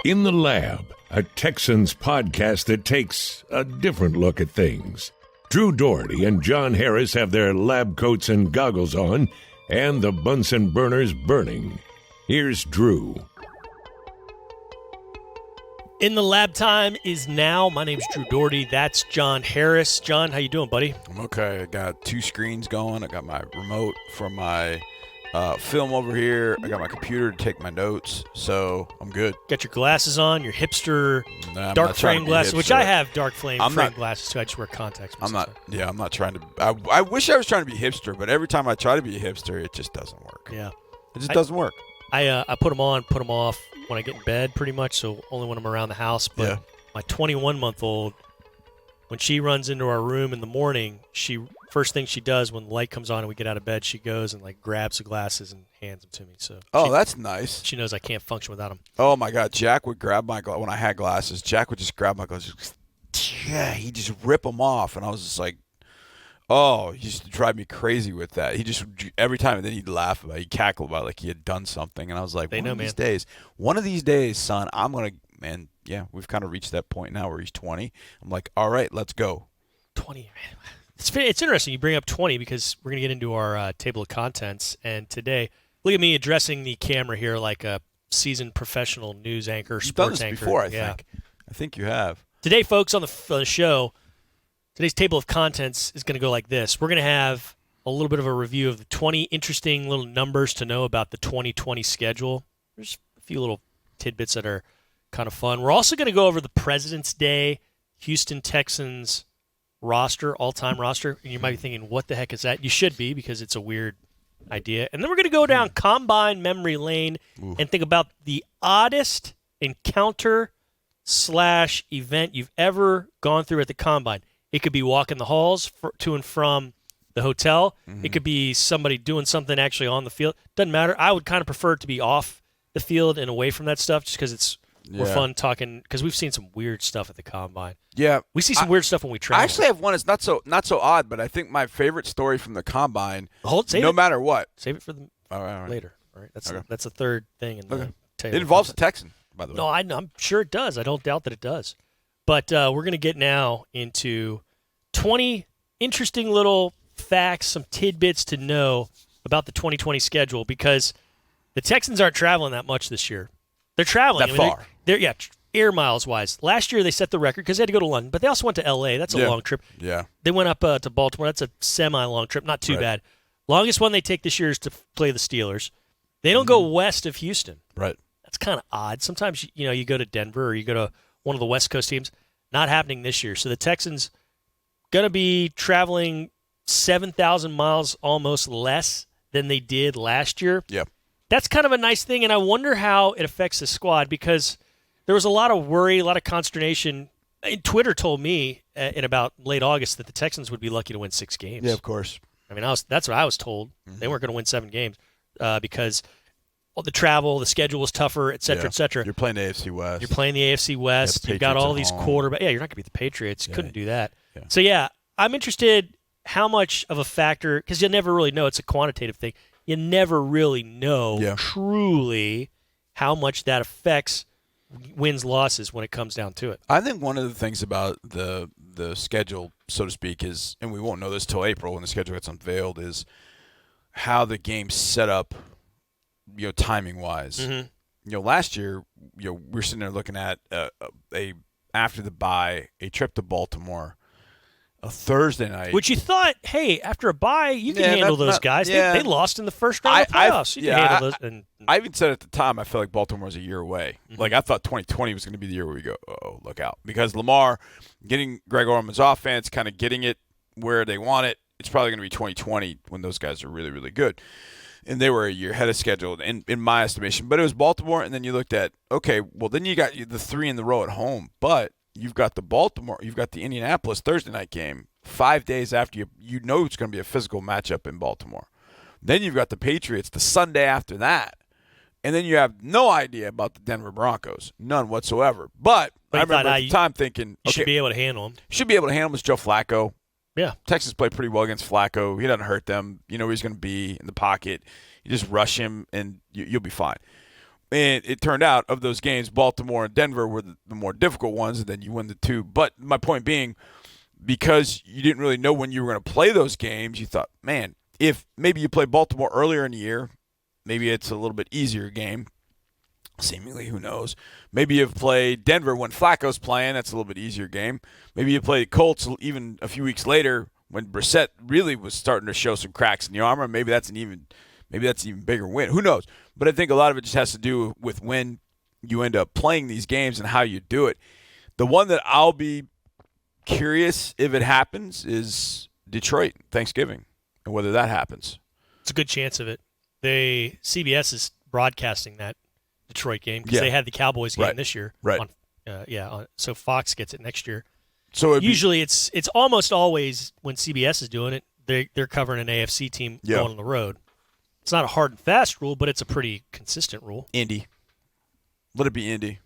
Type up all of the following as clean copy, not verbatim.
In the Lab, a Texans podcast that takes a different look at things. Drew Dougherty and John Harris have their lab coats and goggles on, and the Bunsen burners burning. Here's Drew. In the Lab time is now. My name's Drew Dougherty. That's John Harris. John, how you doing, buddy? I'm okay. I got two screens going. I got my remote from my film over here. I got my computer to take my notes, so I'm good. Got your glasses on, your hipster dark frame glasses, which I have dark frame glasses too. I just wear contacts. I'm not trying to. I wish I was trying to be hipster, but every time I try to be a hipster, it just doesn't work. Yeah, it just doesn't work. I put them on, put them off when I get in bed, pretty much. So only when I'm around the house. But my 21-month-old, when she runs into our room in the morning, first thing she does when the light comes on and we get out of bed, she goes and grabs the glasses and hands them to me. So that's nice. She knows I can't function without them. Oh my God, Jack would grab my when I had glasses. Jack would just grab my glasses. Yeah, he'd just rip them off, and I was just like, oh, he used to drive me crazy with that. He just every time, and then he'd laugh about it. He'd cackle about it like he had done something, and I was like, one of these days, son, I'm gonna, man. Yeah, we've kind of reached that point now where he's 20. I'm like, all right, let's go. 20, man. It's interesting you bring up 20 because we're going to get into our table of contents. And today, look at me addressing the camera here like a seasoned professional news anchor, sports anchor. You've done this before, I think you have. Today, folks, on the show, today's table of contents is going to go like this. We're going to have a little bit of a review of the 20 interesting little numbers to know about the 2020 schedule. There's a few little tidbits that are kind of fun. We're also going to go over the President's Day Houston Texans roster, all-time roster, and you might be thinking, what the heck is that? You should be, because it's a weird idea. And then we're going to go down Combine memory lane and think about the oddest encounter/event you've ever gone through at the Combine. It could be walking the halls to and from the hotel. Mm-hmm. It could be somebody doing something actually on the field. Doesn't matter. I would kind of prefer it to be off the field and away from that stuff, just because it's more fun talking, because we've seen some weird stuff at the Combine. Yeah. We see some weird stuff when we travel. I actually have one that's not so odd, but I think my favorite story from the Combine, matter what. Save it for the later. All right. That's the third thing. It involves a Texan, by the way. No, I'm sure it does. I don't doubt that it does. But we're going to get now into 20 interesting little facts, some tidbits to know about the 2020 schedule, because the Texans aren't traveling that much this year. They're traveling. Far. They're air miles wise. Last year they set the record because they had to go to London, but they also went to L.A. That's a long trip. Yeah. They went up to Baltimore. That's a semi-long trip. Not too bad. Longest one they take this year is to play the Steelers. They don't go west of Houston. Right. That's kind of odd. Sometimes you go to Denver or you go to one of the West Coast teams. Not happening this year. So the Texans going to be traveling 7,000 miles almost less than they did last year. Yep. That's kind of a nice thing, and I wonder how it affects the squad, because there was a lot of worry, a lot of consternation. Twitter told me in about late August that the Texans would be lucky to win 6 games. Yeah, of course. I mean, that's what I was told. Mm-hmm. They weren't going to win 7 games because the travel, the schedule was tougher, et cetera, et cetera. You're playing the AFC West. You're playing the AFC West. You've got all these quarterbacks. Yeah, you're not going to beat the Patriots. Couldn't do that. Yeah. So, I'm interested how much of a factor, because you never really know. It's a quantitative thing. You never really know truly how much that affects wins, losses when it comes down to it. I think one of the things about the schedule, so to speak, is, and we won't know this till April when the schedule gets unveiled, is how the game's set up, timing-wise. Mm-hmm. Last year, we're sitting there looking at after the bye, a trip to Baltimore, a Thursday night. Which you thought, hey, after a bye, you can handle those guys. They lost in the first round of the playoffs. You can handle those. I even said at the time, I felt like Baltimore was a year away. Mm-hmm. Like, I thought 2020 was going to be the year where we go, oh, look out. Because Lamar, getting Greg Orman's offense, kind of getting it where they want it, it's probably going to be 2020 when those guys are really, really good. And they were a year ahead of schedule, in my estimation. But it was Baltimore, and then you looked at, okay, well, then you got the 3 in the row at home. But you've got you've got the Indianapolis Thursday night game 5 days after you know it's going to be a physical matchup in Baltimore. Then you've got the Patriots the Sunday after that. And then you have no idea about the Denver Broncos. None whatsoever. But I remember at the time thinking, you should be able to handle them. Should be able to handle them. It's Joe Flacco. Yeah. Texas played pretty well against Flacco. He doesn't hurt them. You know where he's going to be in the pocket. You just rush him, and you'll be fine. And it turned out, of those games, Baltimore and Denver were the more difficult ones, and then you win the two. But my point being, because you didn't really know when you were going to play those games, you thought, man, if maybe you play Baltimore earlier in the year, maybe it's a little bit easier game. Seemingly, who knows? Maybe you've played Denver when Flacco's playing. That's a little bit easier game. Maybe you play Colts even a few weeks later when Brissett really was starting to show some cracks in the armor. Maybe that's an even bigger win. Who knows? But I think a lot of it just has to do with when you end up playing these games and how you do it. The one that I'll be curious if it happens is Detroit Thanksgiving and whether that happens. It's a good chance of it. CBS is broadcasting that Detroit game because they had the Cowboys game this year. Right. So Fox gets it next year. So usually it's almost always when CBS is doing it, they're covering an AFC team going on the road. It's not a hard and fast rule, but it's a pretty consistent rule. Indy. Let it be Indy.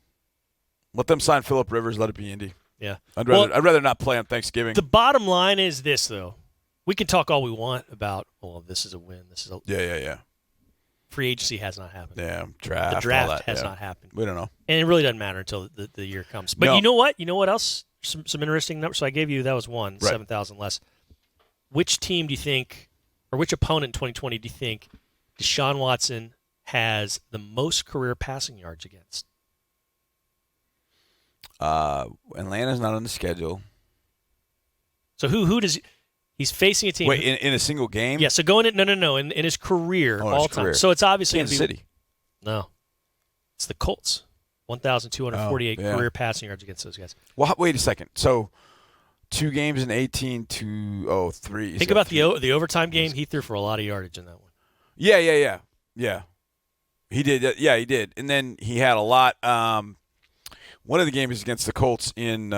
Let them sign Phillip Rivers. Let it be Indy. Yeah. I'd rather not play on Thanksgiving. The bottom line is this, though. We can talk all we want about, this is a win. This is a Yeah. Free agency has not happened. Yeah, draft. The draft all that, has not happened. We don't know. And it really doesn't matter until the year comes. But you know what? You know what else? Some interesting numbers. So I gave you, that was one, 7,000 less. Which team do you think, or which opponent in 2020 do you think Deshaun Watson has the most career passing yards against? Atlanta's not on the schedule. So who does he's facing a team? Wait, in a single game? Yeah. So going in his career all time. So it's obviously Kansas City. No, it's the Colts. 1,248 career passing yards against those guys. Well, wait a second. So 2 games in 18 to 3. Think about the overtime game. He threw for a lot of yardage in that one. Yeah. He did. Yeah, he did. And then he had a lot. One of the games against the Colts in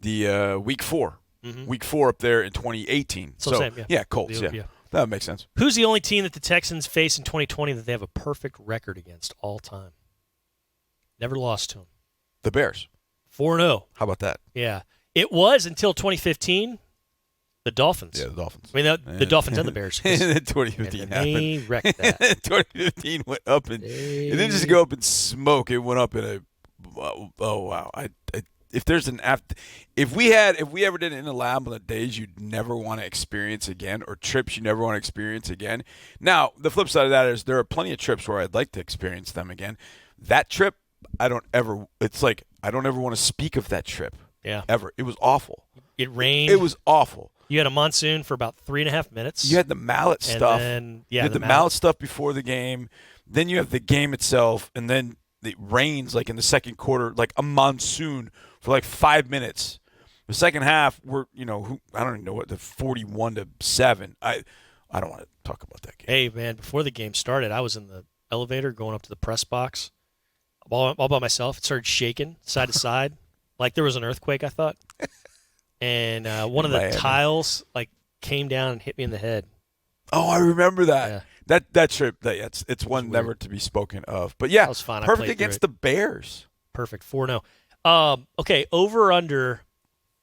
the week 4. Mm-hmm. Week 4 up there in 2018. So same, Colts. Yeah. That would make sense. Who's the only team that the Texans face in 2020 that they have a perfect record against all time? Never lost to them. The Bears. 4-0. How about that? Yeah. It was until 2015. The Dolphins. Yeah, the Dolphins. I mean, the Dolphins and the Bears. And then 2015 happened. They wrecked that. 2015 went up and it didn't just go up in smoke. It went up in a wow. If we ever did it in a lab on the days you'd never want to experience again, or trips you never want to experience again. Now, the flip side of that is there are plenty of trips where I'd like to experience them again. That trip, I don't ever want to speak of that trip. Yeah. Ever. It was awful. It rained. It was awful. You had a monsoon for about 3.5 minutes. You had the mallet stuff. You had the mallet stuff before the game. Then you have the game itself, and then it rains like in the second quarter, like a monsoon for like 5 minutes. The second half, I don't even know what, the 41-7. I don't want to talk about that game. Hey man, before the game started, I was in the elevator going up to the press box, all by myself. It started shaking side to side, like there was an earthquake. I thought. And one of the tiles came down and hit me in the head. Oh, I remember that. Yeah. That trip. It's one never to be spoken of. But yeah, that was fun. Perfect against the Bears. Perfect. 4-0. Okay, over under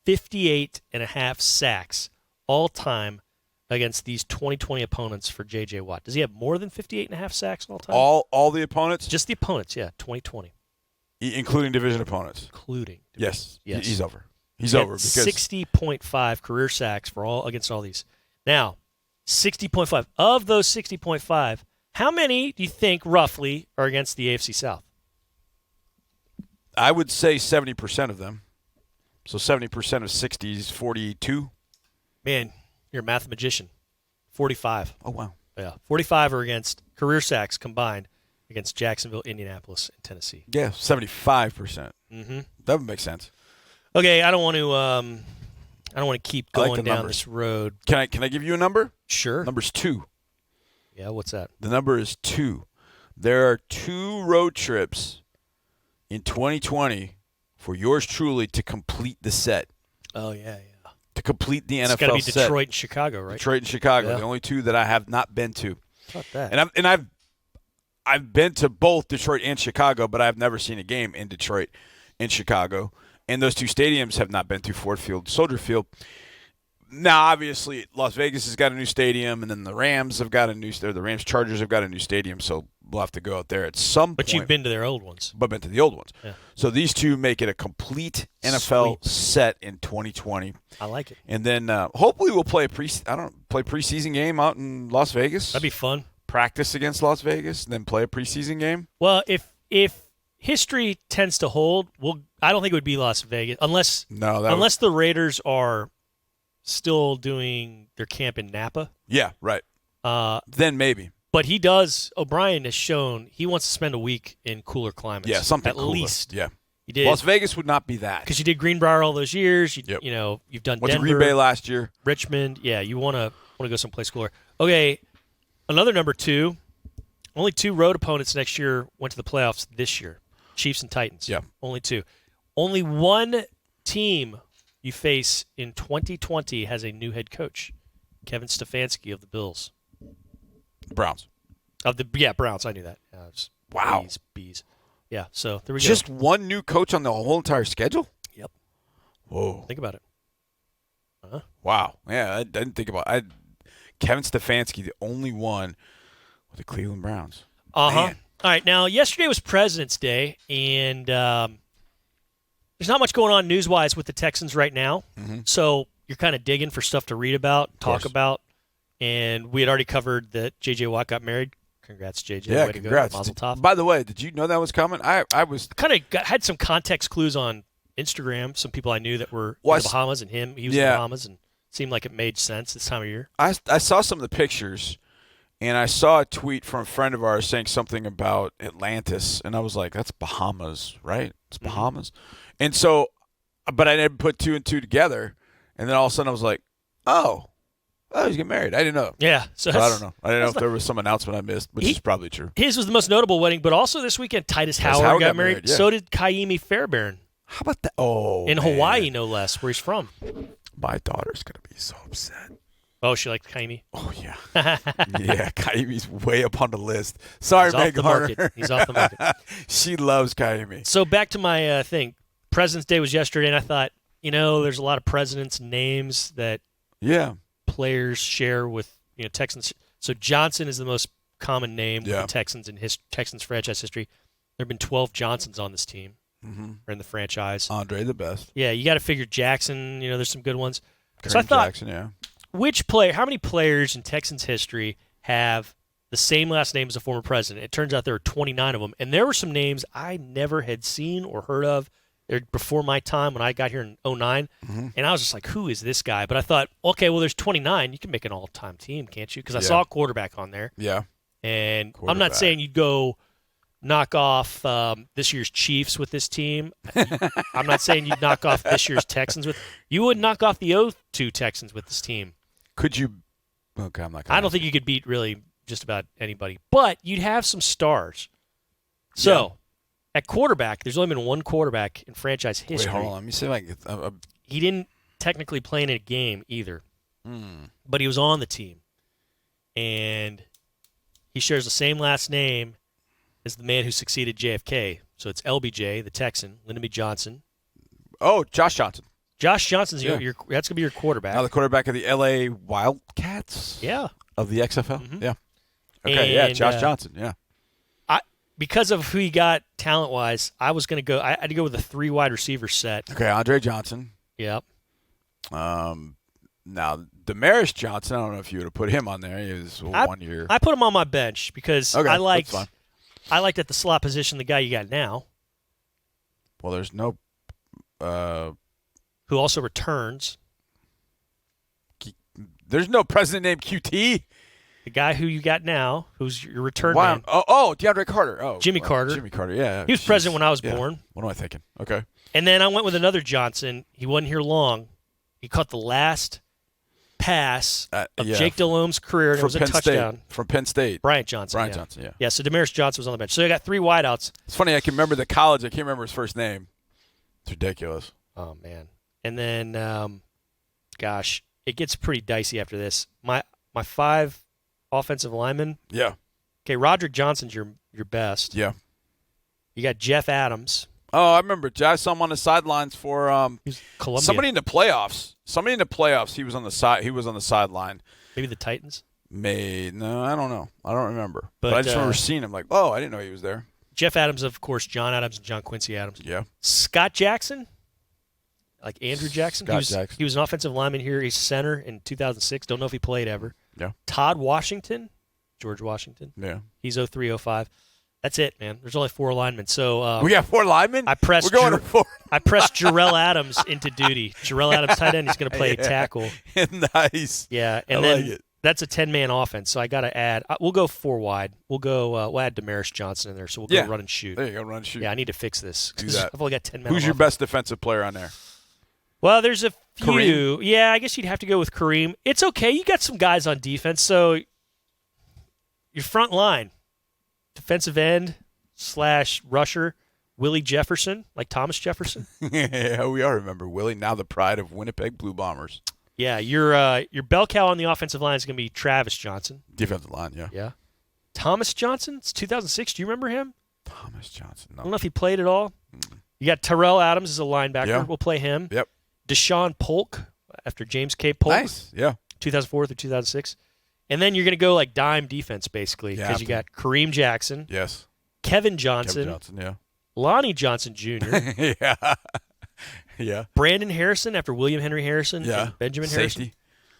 58.5 sacks all time against these 2020 opponents for J.J. Watt. Does he have more than 58.5 sacks all time? All the opponents? Just the opponents. Yeah, 2020, including division opponents. Yes. He's over. He's over because 60.5 career sacks against all these. Now, 60.5 of those 60.5, how many do you think roughly are against the AFC South? I would say 70% of them. So 70% of 60 is 42. Man, you're a math magician. 45. Oh wow. Yeah, 45 are against career sacks combined against Jacksonville, Indianapolis, and Tennessee. Yeah, 75%. Mm-hmm. That would make sense. Okay, I don't want to keep going down this road. Can I give you a number? Sure. Number's 2. Yeah, what's that? The number is 2. There are 2 road trips in 2020 for yours truly to complete the set. Oh yeah. To complete the NFL set. It's got to be Detroit and Chicago, right? Detroit and Chicago, the only 2 that I have not been to. How about that? And I've been to both Detroit and Chicago, but I've never seen a game in Detroit and Chicago. And those 2 stadiums have not been to Ford Field, Soldier Field. Now, obviously, Las Vegas has got a new stadium, and then the Rams have got a new. The Rams Chargers have got a new stadium, so we'll have to go out there at some point. But you've been to their old ones. But been to the old ones. Yeah. So these two make it a complete NFL set in 2020. I like it. And then hopefully we'll play preseason game out in Las Vegas. That'd be fun. Practice against Las Vegas, and then play a preseason game. Well, if history tends to hold, I don't think it would be Las Vegas unless the Raiders are still doing their camp in Napa. Yeah, right. Then maybe. But O'Brien has shown he wants to spend a week in cooler climates. Yeah, something at cooler. least. Yeah. You did. Las Vegas would not be that. Because you did Greenbrier all those years. You've done Went Denver. to Green Bay last year. Richmond. Yeah, you want to go someplace cooler. Okay, another number 2. Only 2 road opponents next year went to the playoffs this year. Chiefs and Titans. Yeah. Only 2. Only one team you face in 2020 has a new head coach, Kevin Stefanski of the Bills. Browns. Browns. I knew that. Wow. Bees. Yeah, so there we go. Just one new coach on the whole entire schedule? Yep. Whoa. Think about it. Uh-huh. Wow. Yeah, I didn't think about it. Kevin Stefanski, the only one with the Cleveland Browns. Uh-huh. Man. All right, now yesterday was President's Day, and there's not much going on news-wise with the Texans right now. Mm-hmm. So you're kind of digging for stuff to read about, talk about, and we had already covered that J.J. Watt got married. Congrats, J.J. Yeah, Way congrats. To go. Mazel tov. By the way, did you know that was coming? I was kind of had some context clues on Instagram. Some people I knew that were in the Bahamas, and he was in the Bahamas, and it seemed like it made sense this time of year. I saw some of the pictures, and I saw a tweet from a friend of ours saying something about Atlantis, and I was like, that's Bahamas, right? It's Bahamas. And so, but I never put 2 and 2 together, and then all of a sudden I was like, oh, he's getting married. I didn't know. Yeah. So I don't know. I didn't know if there was some announcement I missed, which is probably true. His was the most notable wedding, but also this weekend, Titus Howard got married. Yeah. So did Kaimi Fairbairn. How about that? Oh, in Hawaii, no less, where he's from. My daughter's going to be so upset. Oh, she liked Kaimi? Oh, yeah. Yeah, Kaimi's way up on the list. Sorry, Meg Harder. He's off the market. She loves Kaimi. So back to my thing. President's Day was yesterday, and I thought, there's a lot of presidents' names that players share with Texans. So Johnson is the most common name with the Texans in Texans franchise history. There have been 12 Johnsons on this team or in the franchise. Andre the best. Yeah, you got to figure Jackson. There's some good ones. Kareem So I thought, Jackson, yeah. how many players in Texans history have the same last name as a former president? It turns out there are 29 of them, and there were some names I never had seen or heard of. They're before my time when I got here in 2009, and I was just like, who is this guy? But I thought, okay, well, there's 29. You can make an all-time team, can't you? Because I saw a quarterback on there. Yeah. And I'm not saying you'd go knock off this year's Chiefs with this team. I'm not saying you'd knock off this year's Texans with – you would knock off the 0-2 Texans with this team. Could you – okay, I'm not going to – I don't think you could beat really just about anybody. But you'd have some stars. So – at quarterback, there's only been one quarterback in franchise history. Wait, hold on. Let me see if I can He didn't technically play in a game either, but he was on the team. And he shares the same last name as the man who succeeded JFK. So it's LBJ, the Texan, Lyndon B. Johnson. Oh, Josh Johnson. Josh Johnson's that's going to be your quarterback. Now the quarterback of the L.A. Wildcats? Yeah. Of the XFL? Yeah. Okay, and, Josh Johnson, yeah. Because of who he got talent-wise, I was going to go – I had to go with a 3 wide receiver set. Okay, Andre Johnson. Yep. Now, Damaris Johnson, I don't know if you would have put him on there. He was 1 year. I put him on my bench because I liked at the slot position the guy you got now. Well, there's no who also returns. There's no president named QT. The guy who you got now, who's your return man. Oh, DeAndre Carter. Oh, Jimmy Carter. Jimmy Carter, yeah. He was president when I was born. What am I thinking? Okay. And then I went with another Johnson. He wasn't here long. He caught the last pass of Jake Delhomme's career, and it was a touchdown. From Penn State. Bryant Johnson. Johnson, yeah. Yeah, so Damaris Johnson was on the bench. So they got 3 wideouts. It's funny, I can remember the college. I can't remember his first name. It's ridiculous. Oh, man. And then, it gets pretty dicey after this. My 5 offensive linemen. Yeah. Okay, Roderick Johnson's your best. Yeah. You got Jeff Adams. Oh, I remember. I saw him on the sidelines for Columbia. somebody in the playoffs. Somebody in the playoffs. He was on the side. He was on the sideline. Maybe the Titans. No, I don't know. I don't remember. But I just remember seeing him. Like, oh, I didn't know he was there. Jeff Adams, of course. John Adams and John Quincy Adams. Yeah. Scott Jackson. Like Andrew Jackson. Jackson. He was an offensive lineman here. He's center in 2006. Don't know if he played ever. Yeah. Todd Washington. George Washington. Yeah. He's 03-05. That's it, man. There's only 4 linemen. So we got 4 linemen? I pressed We're going to 4. I pressed Jarrell Adams into duty. Jarrell Adams, tight end. He's going to play tackle. Nice. Yeah. And I then like it. that's a 10-man offense. So I got to add. We'll go 4 wide. We'll add Damaris Johnson in there. So we'll go run and shoot. There you go, run and shoot. Yeah, I need to fix this. Do that. I've only got 10 men. Who's your best defensive player on there? Well, there's a few. Kareem? Yeah, I guess you'd have to go with Kareem. It's okay. You got some guys on defense. So your front line, defensive end / rusher, Willie Jefferson, like Thomas Jefferson. Yeah, we all remember Willie, now the pride of Winnipeg Blue Bombers. Yeah, your bell cow on the offensive line is going to be Travis Johnson. Defensive line, yeah. Yeah. Thomas Johnson, it's 2006. Do you remember him? Thomas Johnson, no. I don't know if he played at all. You got Terrell Adams as a linebacker. Yeah. We'll play him. Yep. Deshaun Polk, after James K. Polk. Nice, yeah. 2004 through 2006. And then you're going to go like dime defense, basically, because Yeah, you got Kareem Jackson, Yes. Kevin Johnson, Kevin Johnson, yeah. Lonnie Johnson Jr., Yeah. Yeah. Brandon Harrison after William Henry Harrison, Yeah. and Benjamin Safety. Harrison.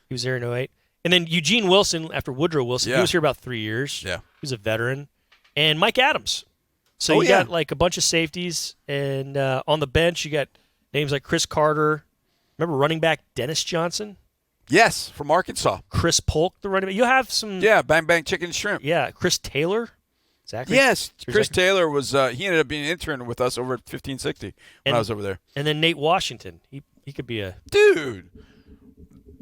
He was there in 08. And then Eugene Wilson after Woodrow Wilson. Yeah. He was here about 3 years. Yeah. He was a veteran. And Mike Adams. So Oh, you yeah. got like a bunch of safeties. And on the bench, you got names like Chris Carter. Remember running back Dennis Johnson? Yes, from Arkansas. Chris Polk, the running back. You'll have some. Yeah, Bang Bang Chicken Shrimp. Yeah, Chris Taylor. Zachary? Yes, Chris Zachary? Taylor was. He ended up being an intern with us over at 1560 when I was over there. And then Nate Washington. He could be a. Dude,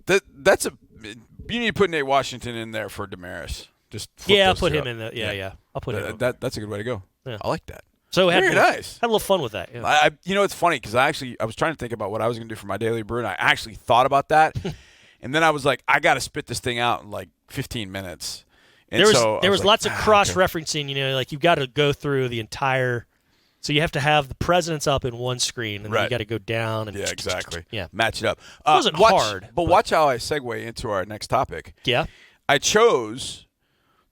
that's a. You need to put Nate Washington in there for Damaris. Just flip Yeah, I'll those put two him up. in the. Yeah. I'll put him in. That's a good way to go. Yeah. I like that. So Very nice. Had a little fun with that. Yeah. I it's funny because I was trying to think about what I was going to do for my daily brew, and I actually thought about that, and then I was like, I got to spit this thing out in like 15 minutes. And There was like, lots of okay. cross-referencing. You know, like you've got to go through the entire. So you have to have the presidents up in one screen, and then you Right. got to go down and. Yeah, exactly. Yeah. Match it up. It wasn't hard, but watch how I segue into our next topic. Yeah. I chose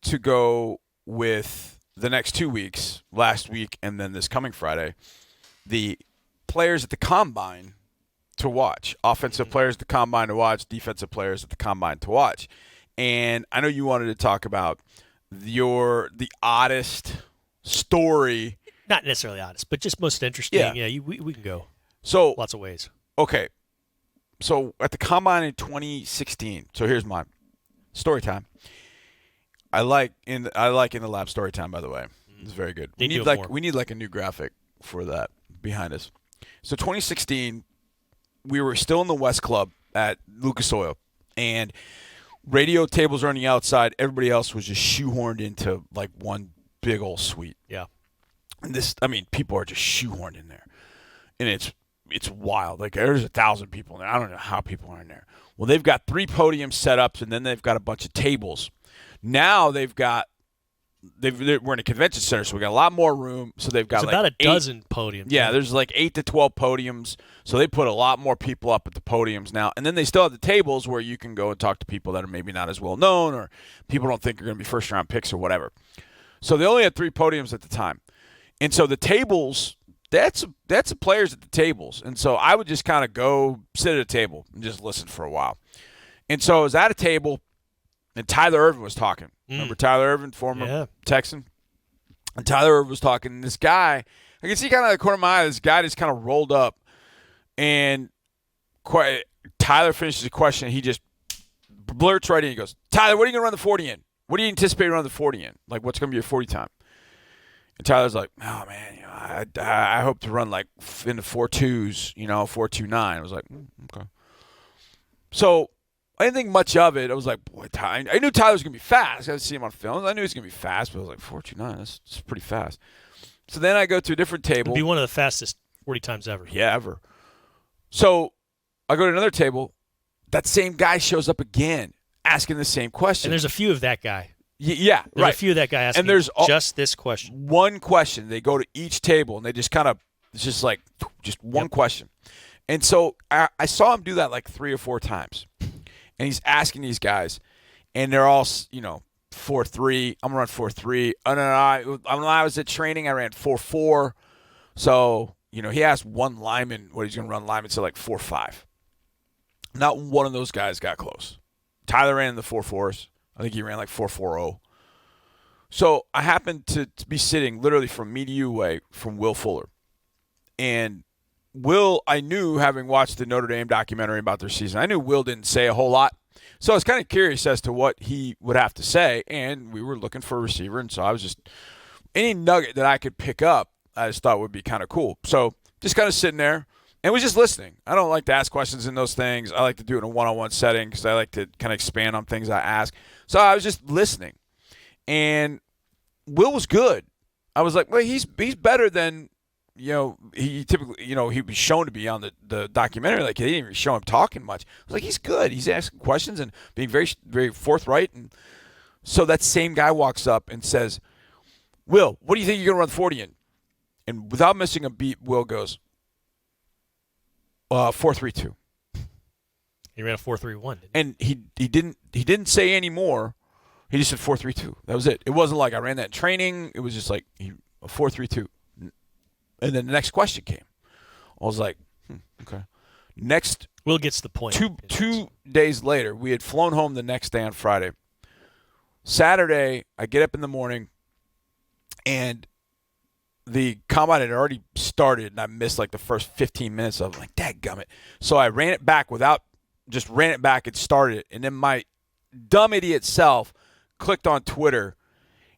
to go with the next 2 weeks, last week and then this coming Friday, the players at the Combine to watch. Offensive players at the Combine to watch, defensive players at the Combine to watch. And I know you wanted to talk about the oddest story. Not necessarily honest, but just most interesting. Yeah. Yeah, we can go So, lots of ways. okay. So at the Combine in 2016, so here's mine. Story time. I like in the lab story time, by the way. It's very good. They We do need it more. we need like a new graphic for that behind us. So 2016, we were still in the West Club at Lucas Oil, and radio tables are on the outside. Everybody else was just shoehorned into like one big old suite. Yeah. And people are just shoehorned in there, and it's wild. Like there's 1,000 people in there. I don't know how people are in there. Well, they've got 3 podiums set up, and then they've got a bunch of tables. Now we're in a convention center, so we got a lot more room. So they've got It's like about a 8 dozen podiums. Yeah, there's like 8 to 12 podiums. So they put a lot more people up at the podiums now. And then they still have the tables where you can go and talk to people that are maybe not as well known or people don't think are going to be first round picks or whatever. So they only had 3 podiums at the time. And so the tables, that's the players at the tables. And so I would just kind of go sit at a table and just listen for a while. And so I was at a table, and Tyler Irvin was talking. Remember Tyler Irvin, former Texan? And Tyler Irvin was talking. And this guy, I can see kind of the corner of my eye, this guy just kind of rolled up. And Tyler finishes the question. And he just blurts right in. He goes, Tyler, what are you going to run the 40 in? What do you anticipate running the 40 in? Like, what's going to be your 40 time? And Tyler's like, oh, man, I hope to run like in the 4.2s, 4.29. I was like, okay. So I didn't think much of it. I was like, boy, Tyler. I knew Tyler was going to be fast. I had to see him on film. I knew he was going to be fast, but I was like, 4.29, that's pretty fast. So then I go to a different table. It'd be one of the fastest 40 times ever. Yeah, ever. So I go to another table. That same guy shows up again asking the same question. And there's a few of that guy. Yeah, There's right. a few of that guy asking and there's just this question. one question. They go to each table, and they just kind of It's just like just one question. And so I saw him do that like 3 or 4 times. And he's asking these guys, and they're all, 4.3. I'm going to run 4.3. When I was at training, I ran 4.4. So, he asked one lineman what he's going to run. Lineman said like 4.5. Not one of those guys got close. Tyler ran in the 4.4s. I think he ran like 4.40. So I happened to be sitting literally from me to you away from Will Fuller. And Will, I knew, having watched the Notre Dame documentary about their season, I knew Will didn't say a whole lot. So I was kind of curious as to what he would have to say, and we were looking for a receiver, and so I was just – any nugget that I could pick up I just thought would be kind of cool. So just kind of sitting there and was just listening. I don't like to ask questions in those things. I like to do it in a one-on-one setting because I like to kind of expand on things I ask. So I was just listening. And Will was good. I was like, well, he's better than – he typically, he was shown to be on the documentary. Like, they didn't even show him talking much. I was like, he's good. He's asking questions and being very, very forthright. And so that same guy walks up and says, Will, what do you think you're going to run 40 in? And without missing a beat, Will goes, 4.32. He ran a 4.31. And he didn't say any more. He just said 4.32. That was it. It wasn't like I ran that in training. It was just like a 4.32. And then the next question came. I was like, okay. Next, Will gets the point. Two days later, we had flown home the next day on Friday. Saturday, I get up in the morning, and the combine had already started, and I missed like the first 15 minutes of it. Like, dadgummit. So I ran it back and started it. And then my dumb idiot self clicked on Twitter,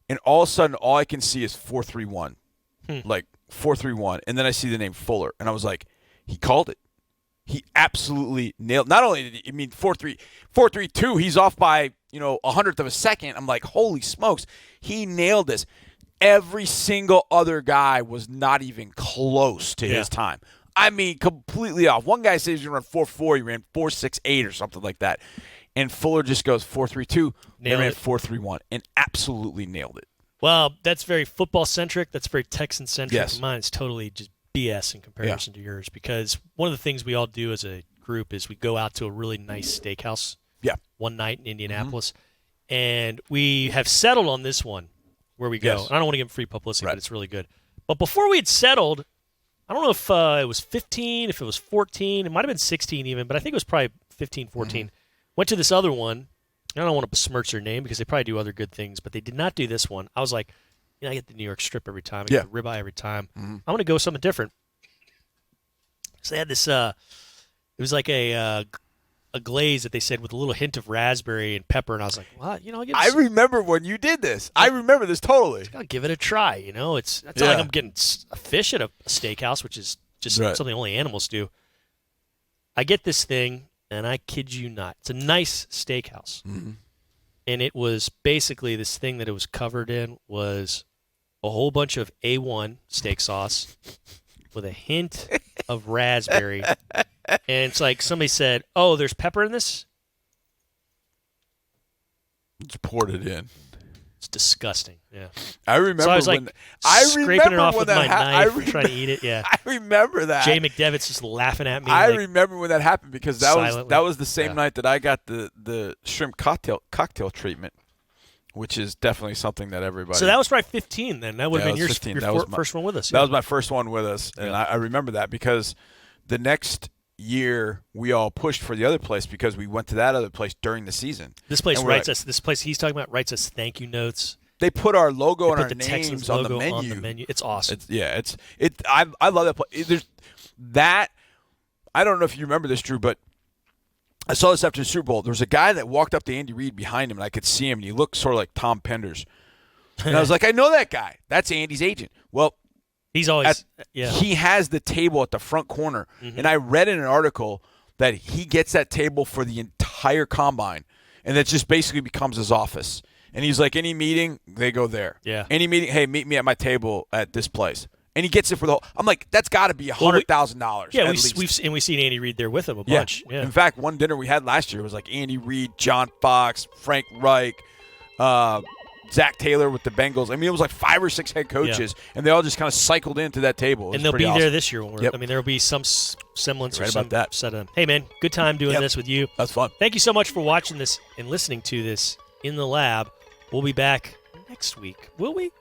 and all of a sudden, all I can see is 4.31. Like, 4.31, and then I see the name Fuller, and I was like, he called it. He absolutely nailed. Not only did he, 4.32, he's off by 100th of a second. I'm like, holy smokes, he nailed this. Every single other guy was not even close to his time. I mean, completely off. One guy says he's going to run 4.4, he ran 4.68 or something like that, and Fuller just goes 4.32, they ran 4.31, and absolutely nailed it. Well, that's very football-centric. That's very Texan-centric. Yes. Mine is totally just BS in comparison to yours, because one of the things we all do as a group is we go out to a really nice steakhouse one night in Indianapolis, and we have settled on this one where we go. Yes. I don't want to give them free publicity, but it's really good. But before we had settled, I don't know if it was 15, if it was 14. It might have been 16 even, but I think it was probably 15, 14. Went to this other one. I don't want to besmirch their name because they probably do other good things, but they did not do this one. I was like, I get the New York strip every time. I get the ribeye every time. I'm going to go with something different. So they had this, it was like a glaze that they said with a little hint of raspberry and pepper, and I was like, what? I remember when you did this. I remember this totally. I'll give it a try. It's not like I'm getting a fish at a steakhouse, which is just something only animals do. I get this thing. And I kid you not, it's a nice steakhouse. And it was basically this thing that it was covered in was a whole bunch of A1 steak sauce with a hint of raspberry. And it's like somebody said, oh, there's pepper in this? Just poured it in. It's disgusting. Yeah. I remember so I was when scraping it off with my knife, trying to eat it. Yeah. I remember that. Jay McDevitt's just laughing at me. I remember when that happened because that was the same night that I got the shrimp cocktail treatment, which is definitely something that everybody. So that was probably 15 then. That would have been your first one with us. That was my first one with us, and I remember that because the next year we all pushed for the other place because we went to that other place during the season. This place this place he's talking about writes us thank you notes. They put our logo and our the names Texans on logo the menu. It's awesome. I love that place. There's that. I don't know if you remember this, Drew, but I saw this after the Super Bowl. There was a guy that walked up to Andy Reid behind him, and I could see him, and he looked sort of like Tom Penders. And I was like, I know that guy. That's Andy's agent. Well, he's always he has the table at the front corner, and I read in an article that he gets that table for the entire combine, and that just basically becomes his office. And he's like, any meeting, they go there. Yeah. Any meeting, hey, meet me at my table at this place. And he gets it for the whole. I'm like, that's got to be $100,000. Yeah, we've seen Andy Reid there with him a bunch. Yeah. In fact, one dinner we had last year was like Andy Reid, John Fox, Frank Reich, Zach Taylor with the Bengals. I mean, it was like 5 or 6 head coaches, and they all just kind of cycled into that table. And they'll be there this year. Yep. I mean, there will be some semblance right or some about that. set of them. Hey, man, good time doing this with you. That's fun. Thank you so much for watching this and listening to this in the lab. We'll be back next week. Will we?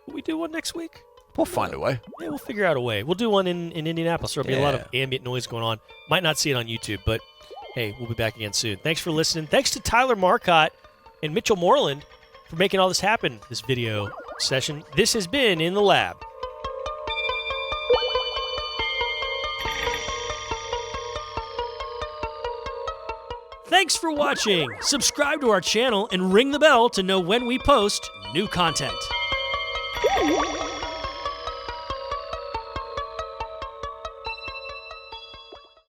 Will we do one next week? We'll find a way. Yeah, we'll figure out a way. We'll do one in Indianapolis. There'll be a lot of ambient noise going on. Might not see it on YouTube, but hey, we'll be back again soon. Thanks for listening. Thanks to Tyler Marcotte and Mitchell Moreland for making all this happen, this video session. This has been In the Lab. Thanks for watching. Subscribe to our channel and ring the bell to know when we post new content.